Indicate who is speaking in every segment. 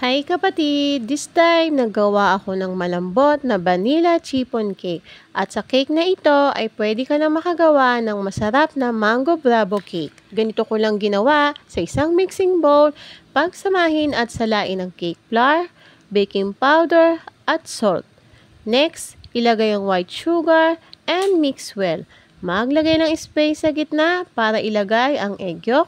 Speaker 1: Hi kapatid! This time, naggawa ako ng malambot na vanilla chiffon cake. At sa cake na ito ay pwede ka na makagawa ng masarap na mango bravo cake. Ganito ko lang ginawa sa isang mixing bowl, pagsamahin at salain ang cake flour, baking powder at salt. Next, ilagay ang white sugar and mix well. Maglagay ng space sa gitna para ilagay ang egg yolk,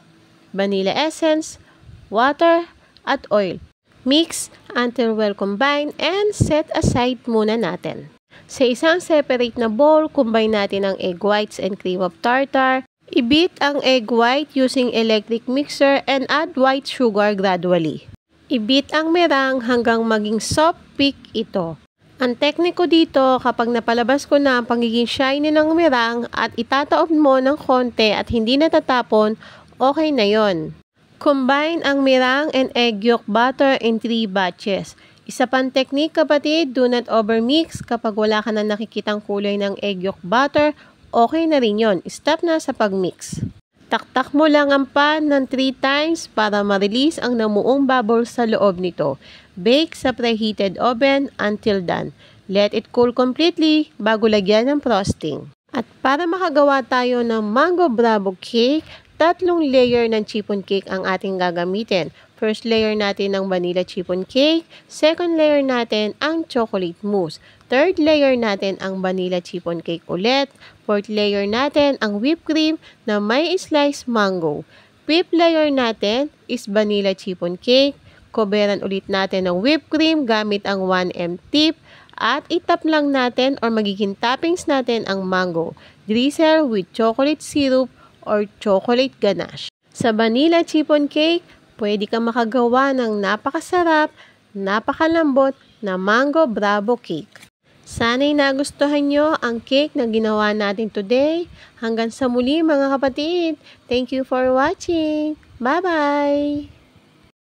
Speaker 1: vanilla essence, water at oil. Mix until well combined and set aside muna natin. Sa isang separate na bowl, combine natin ang egg whites and cream of tartar. I-beat ang egg white using electric mixer and add white sugar gradually. I-beat ang meringue hanggang maging soft peak ito. Ang tekniko dito, kapag napalabas ko na ang pagiging shiny ng meringue at itataob mo ng konti at hindi natatapon, okay na yon. Combine ang meringue and egg yolk butter in 3 batches. Isa pang technique kapatid, do not overmix. Kapag wala ka na nakikitang kulay ng egg yolk butter, okay na rin yon. Stop na sa pagmix. Taktak mo lang ang pan ng 3 times para ma-release ang namuong bubbles sa loob nito. Bake sa preheated oven until done. Let it cool completely bago lagyan ng frosting. At para makagawa tayo ng mango bravo cake, 3 layer ng chiffon cake ang ating gagamitin. First layer natin ng vanilla chiffon cake, second layer natin ang chocolate mousse, third layer natin ang vanilla chiffon cake ulit, fourth layer natin ang whipped cream na may sliced mango, fifth layer natin is vanilla chiffon cake, coveran ulit natin ng whipped cream gamit ang 1M tip, at itap lang natin or magiging toppings natin ang mango, drizzle with chocolate syrup or chocolate ganache. Sa vanilla chiffon cake, pwede kang makagawa ng napakasarap, napakalambot na mango bravo cake. Sana'y nagustuhan nyo ang cake na ginawa natin today. Hanggang sa muli mga kapatid. Thank you for watching. Bye-bye!